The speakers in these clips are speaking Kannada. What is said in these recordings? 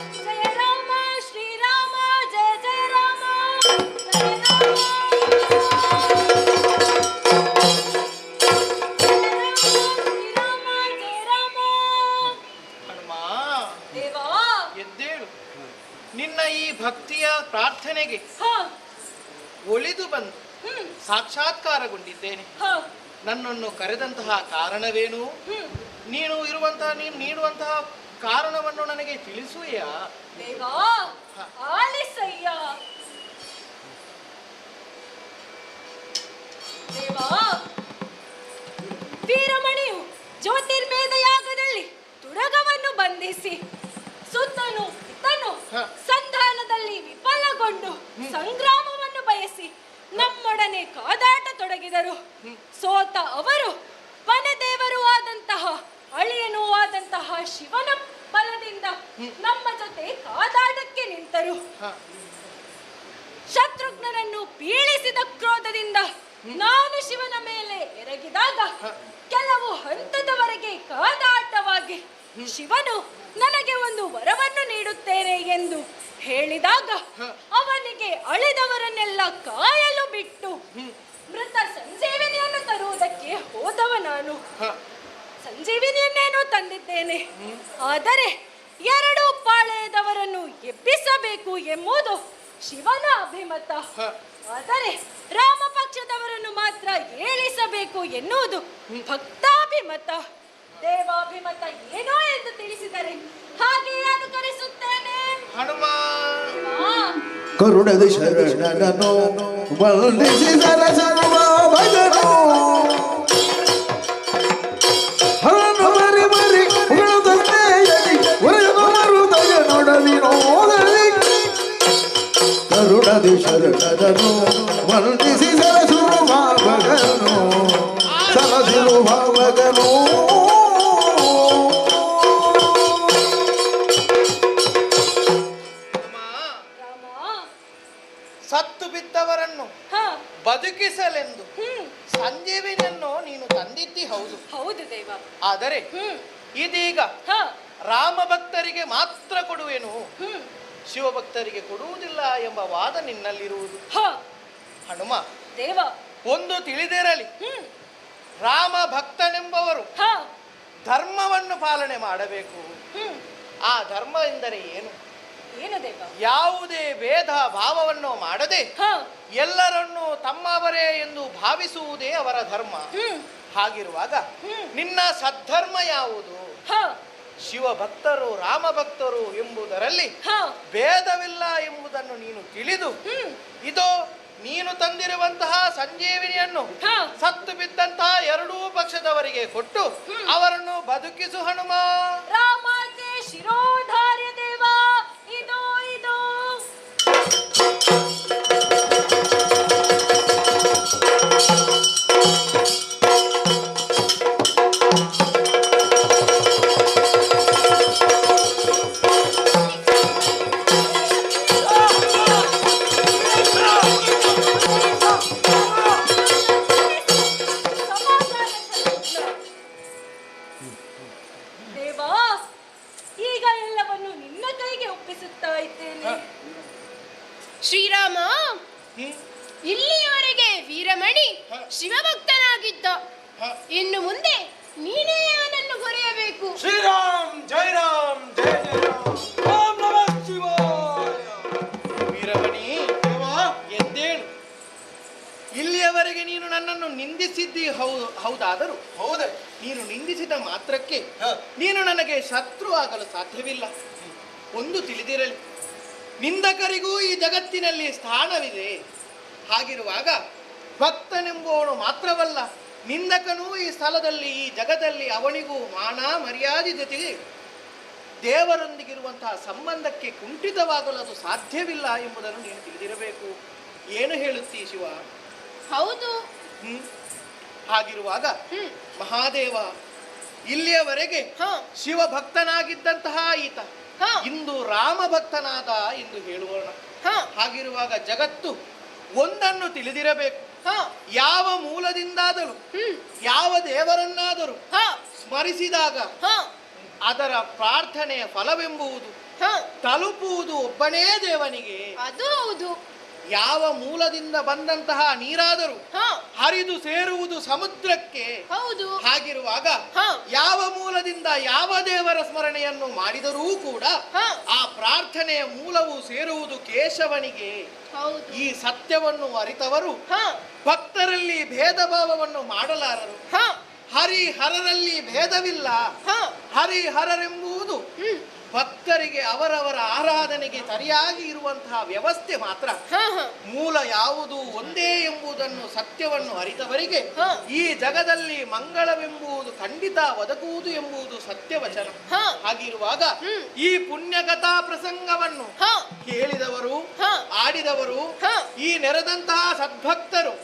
ಜಯ ರಾಮ ಶ್ರೀರಾಮ ಜಯ ಜಯ ರಾಮ ಜಯ ರಾಮ ಶ್ರೀರಾಮ ಜಯ ರಾಮ. ಹನುಮ, ದೇವಾ ಎದ್ದೇಳು. ನಿನ್ನ ಈ ಭಕ್ತಿಯ ಪ್ರಾರ್ಥನೆಗೆ ಒಲಿದು ಬಂದು ಸಾಕ್ಷಾತ್ಕಾರಗೊಂಡಿದ್ದೇನೆ. ನನ್ನನ್ನು ಕರೆದಂತಹ ಕಾರಣವೇನು? ನೀನು ನೀಡುವಂತಹ ಕಾರಣವನ್ನು ನನಗೆ ತಿಳಿಸುವೆಯಾ? ದೇವಾ ಆಲಿಸಯ್ಯ. ದೇವಾ, ವೀರಮಣಿಯು ಜ್ಯೋತಿರ್ಮೇಧ ಯಾಗದಲ್ಲಿ ತುಡಗವನ್ನು ಬಂಧಿಸಿ ಸುತ್ತನು ಇತ್ತನು ಸಂಧಾನದಲ್ಲಿ ವಿಫಲಗೊಂಡು ಸಂಗ್ರಾಮವನ್ನು ಬಯಸಿ ನಮ್ಮೊಡನೆ ಕಾದಾಟ ತೊಡಗಿದರು. ಸೋತ ಅವರು ವನದೇವರು ಆದಂತಹ ಅಳಿಯನೂ ಆದಂತಹ ಶಿವನ ಬಲದಿಂದ ನಮ್ಮ ಜೊತೆ ಕಾದಾಟಕ್ಕೆ ನಿಂತರು. ಶತ್ರುಘ್ನನನ್ನು ಪೀಡಿಸಿದ ಕ್ರೋಧದಿಂದ ನಾನು ಶಿವನ ಮೇಲೆ ಎರಗಿದಾಗ ಕೆಲವು ಹಂತದವರೆಗೆ ಕಾದಾಟವಾಗಿ ಶಿವನು ನನಗೆ ಒಂದು ವರವನ್ನು ನೀಡುತ್ತೇನೆ ಎಂದು ಹೇಳಿದಾಗ ಅವನಿಗೆ ಅಳಿದವರನ್ನೆಲ್ಲ ಕಾಯಲು ಬಿಟ್ಟು ಮೃತ ಸಂಜೀವಿನಿಯನ್ನು ತರುವುದಕ್ಕೆ ಹೋದವ ನಾನು. ಸಂಜೀವಿನಿಯನ್ನೇನೋ ತಂದಿದ್ದೇನೆ, ಆದರೆ ಎರಡು ಪಾಳೆಯದವರನ್ನು ಎಬ್ಬಿಸಬೇಕು ಎಂಬುದು ಶಿವನ ಅಭಿಮತ. ಆದರೆ ರಾಮ ಪಕ್ಷದವರನ್ನು ಮಾತ್ರ ಏಳಿಸಬೇಕು ಎನ್ನುವುದು ಭಕ್ತಾಭಿಮತ. ದೇವಾಭಿಮತ ಏನೋ ಎಂದು ತಿಳಿಸಿದರೆ ಹಾಗೆಯೇ ಅನುಕರಿಸುತ್ತೇನೆ. ಹನುಮ, ಕರುಣದ ಶರಣನೋ ವಂದಿಸಿದರ ಸರ್ವ ಭಜನೋ ಹರನು ಮರಿ ಮರಿ ಉಳಿದಂತೆಯಲಿ ಉಳಿದು ಮರುದಯ ನೋಡವಿನೋದಲಿ ಕರುಣದ ಶರಣನೋ ವಂದಿಸಿದರ ಸರ್ವ ಭಜನೋ ಸರಸಿರು ಭಾವಗನೋ. ಸತ್ತು ಬಿದ್ದವರನ್ನು ಬದುಕಿಸಲೆಂದು ಸಂಜೀವಿನಿಯನ್ನು ನೀನು ತಂದಿದ್ದಿ ಹೌದು. ಹೌದು ದೇವ. ಆದರೆ ಇದೀಗ ರಾಮ ಭಕ್ತರಿಗೆ ಮಾತ್ರ ಕೊಡುವೆನು, ಶಿವಭಕ್ತರಿಗೆ ಕೊಡುವುದಿಲ್ಲ ಎಂಬ ವಾದ ನಿನ್ನಲ್ಲಿರುವುದು. ಹನುಮ ದೇವ, ಒಂದು ತಿಳಿದಿರಲಿ, ರಾಮ ಭಕ್ತನೆಂಬವರು ಧರ್ಮವನ್ನು ಪಾಲನೆ ಮಾಡಬೇಕು. ಆ ಧರ್ಮ ಎಂದರೆ ಏನು? ಯಾವುದೇ ಭೇದ ಭಾವವನ್ನು ಮಾಡದೆ ಎಲ್ಲರನ್ನೂ ತಮ್ಮವರೇ ಎಂದು ಭಾವಿಸುವುದೇ ಅವರ ಧರ್ಮ. ಹಾಗಿರುವಾಗ ನಿನ್ನ ಸದ್ಧರ್ಮ ಯಾವುದು? ಶಿವಭಕ್ತರು ರಾಮ ಭಕ್ತರು ಎಂಬುದರಲ್ಲಿ ಭೇದವಿಲ್ಲ ಎಂಬುದನ್ನು ನೀನು ತಿಳಿದು ಇದೋ ನೀನು ತಂದಿರುವಂತಹ ಸಂಜೀವಿನಿಯನ್ನು ಸತ್ತು ಬಿದ್ದಂತಹ ಎರಡೂ ಪಕ್ಷದವರಿಗೆ ಕೊಟ್ಟು ಅವರನ್ನು ಬದುಕಿಸು ಹನುಮ. ರಾಮಾಜೆ ಶಿರೋಧಾರ್ಯ ದೇವ, ಇದೋ ಇದೋ. ದೇವಾ, ಈಗ ಎಲ್ಲವನ್ನು ನಿನ್ನ ಕೈಗೆ ಒಪ್ಪಿಸುತ್ತಾ ಇದ್ದೇನೆ. ಶ್ರೀರಾಮ, ಇಲ್ಲಿಯವರೆಗೆ ವೀರಮಣಿ ಶಿವಭಕ್ತನಾಗಿದ್ದ, ಇನ್ನು ಮುಂದೆ ನೀನೇ ಅವನನ್ನು ಹೊರೆಯಬೇಕು. ಶ್ರೀರಾಮ್ ಜೈ ರಾಮ್ ಜಯ ಜಯ ರಾಮ್ ಓಂ ನಮಃ ಶಿವಾಯ. ವೀರಮಣಿ, ಎದ್ದೇಳು. ಇಲ್ಲಿಯವರೆಗೆ ನೀನು ನನ್ನನ್ನು ನಿಂದಿಸಿದ್ದಿ ಹೌದಾದರೂ ನೀನು ನಿಂದಿಸಿದ ಮಾತ್ರಕ್ಕೆ ನೀನು ನನಗೆ ಶತ್ರು ಆಗಲು ಸಾಧ್ಯವಿಲ್ಲ. ಒಂದು ತಿಳಿದಿರಲಿ, ನಿಂದಕರಿಗೂ ಈ ಜಗತ್ತಿನಲ್ಲಿ ಸ್ಥಾನವಿದೆ. ಹಾಗಿರುವಾಗ ಭಕ್ತನೆಂಬುವನು ಮಾತ್ರವಲ್ಲ, ನಿಂದಕನೂ ಈ ಸ್ಥಳದಲ್ಲಿ ಈ ಜಗದಲ್ಲಿ ಅವನಿಗೂ ಮಾನ ಮರ್ಯಾದೆ ಜೊತೆಗೆ ದೇವರೊಂದಿಗಿರುವಂತಹ ಸಂಬಂಧಕ್ಕೆ ಕುಂಠಿತವಾಗಲು ಅದು ಸಾಧ್ಯವಿಲ್ಲ ಎಂಬುದನ್ನು ನೀನು ತಿಳಿದಿರಬೇಕು. ಏನು ಹೇಳುತ್ತೀ ಶಿವ? ಹೌದು. ಹಾಗಿರುವಾಗ ಮಹಾದೇವ ಇಲ್ಲಿಯವರೆಗೆ ಶಿವ ಭಕ್ತನಾಗಿದ್ದಂತಹ ಈತ ಇಂದು ರಾಮ ಭಕ್ತನಾದ ಎಂದು ಹೇಳುವೋಣ. ಹಾಗಿರುವಾಗ ಜಗತ್ತು ಒಂದನ್ನು ತಿಳಿದಿರಬೇಕು, ಯಾವ ಮೂಲದಿಂದಾದರೂ ಯಾವ ದೇವರನ್ನಾದರೂ ಸ್ಮರಿಸಿದಾಗ ಅದರ ಪ್ರಾರ್ಥನೆಯ ಫಲವೆಂಬುವುದು ಹ ತಲುಪುವುದು ಒಬ್ಬನೇ ದೇವನಿಗೆ. ಅದು ಹೌದು. ಯಾವ ಮೂಲದಿಂದ ಬಂದಂತಹ ನೀರಾದರೂ ಹ ಹರಿದು ಸೇರುವುದು ಸಮುದ್ರಕ್ಕೆ. ಹೌದು. ಹಾಗಿರುವಾಗ ಹ ಯಾವ ಮೂಲದಿಂದ ಯಾವ ದೇವರ ಸ್ಮರಣೆಯನ್ನು ಮಾಡಿದರೂ ಕೂಡ ಹ ಆ ಪ್ರಾರ್ಥನೆಯ ಮೂಲವು ಸೇರುವುದು ಕೇಶವನಿಗೆ. ಹೌದು. ಈ ಸತ್ಯವನ್ನು ಅರಿತವರು ಹ ಭಕ್ತರಲ್ಲಿ ಭೇದ ಭಾವವನ್ನು ಮಾಡಲಾರರು. ಹ ಹರಿಹರರಲ್ಲಿ ಭೇದವಿಲ್ಲ. ಹ ಹರಿಹರರೆಂಬುದು ಭಕ್ತರಿಗೆ ಅವರವರ ಆರಾಧನೆಗೆ ಸರಿಯಾಗಿ ಇರುವಂತಹ ವ್ಯವಸ್ಥೆ ಮಾತ್ರ. ಹ ಹ ಮೂಲ ಯಾವುದು ಒಂದೇ ಎಂಬುದನ್ನು ಸತ್ಯವನ್ನು ಅರಿತವರಿಗೆ ಹ. ಈ ಜಗದಲ್ಲಿ ಮಂಗಳವೆಂಬುದು ಖಂಡಿತ ಒದಗುವುದು ಎಂಬುದು ಸತ್ಯವಚನ. ಹ ಹಾಗಿರುವಾಗ ಈ ಪುಣ್ಯಕಥಾ ಪ್ರಸಂಗವನ್ನು ಹ ಕೇಳಿದವರು ಹ ಆಡಿದವರು ಹ ಈ ನೆರೆದಂತಹ ಸದ್ಭಕ್ತರು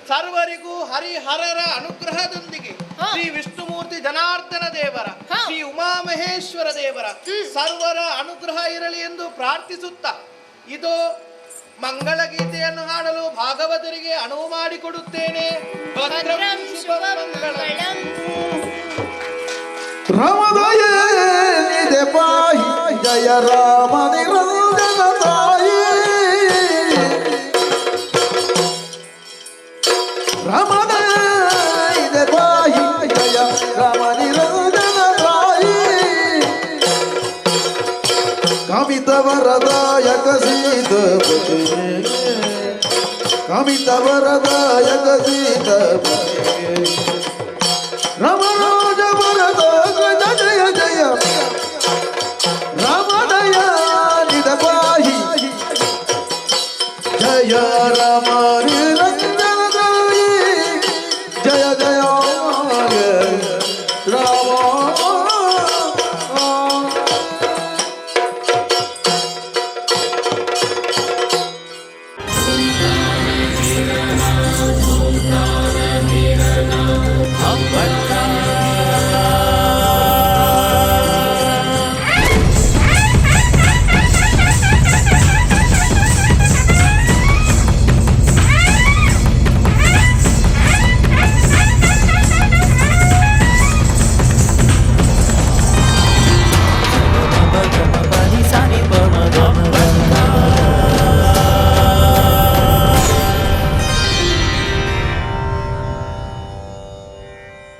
ಸರ್ವರಿಗೂ ಹರಿಹರರ ಅನುಗ್ರಹದೊಂದಿಗೆ ಹ. ಶ್ರೀ ವಿಷ್ಣುಮೂರ್ತಿ ಜನಾರ್ದನ ದೇವರ ಹ. ಶ್ರೀ ಉಮಾಮಹೇಶ್ವರ ದೇವರ ಸರ್ವರ ಅನುಗ್ರಹ ಇರಲಿ ಎಂದು ಪ್ರಾರ್ಥಿಸುತ್ತಾ ಇದು ಮಂಗಳ ಗೀತೆಯನ್ನು ಹಾಡಲು ಭಾಗವತರಿಗೆ ಅನುವು ಮಾಡಿಕೊಡುತ್ತೇನೆ. ಭದ್ರಂ ಶುಭಂ ಮಂಗಳಂ. ರಾಮದಯ ನಿಧೆ ಪಾಹಿ ಜಯ ರಾಮ ನಿರಂಜನ ತಾಯಿ. ರಾಮದಯ ನಿಧೆ ಪಾಹಿ ಜಯ ರಾಮ ನಿರಂಜನ ತಾಯಿ. ಕಾಮಿತ ವರದಾಯಕ ಸೀತಪತಿ, ಕಾಮಿತ ವರದಾಯಕ ಸೀತಪತಿ.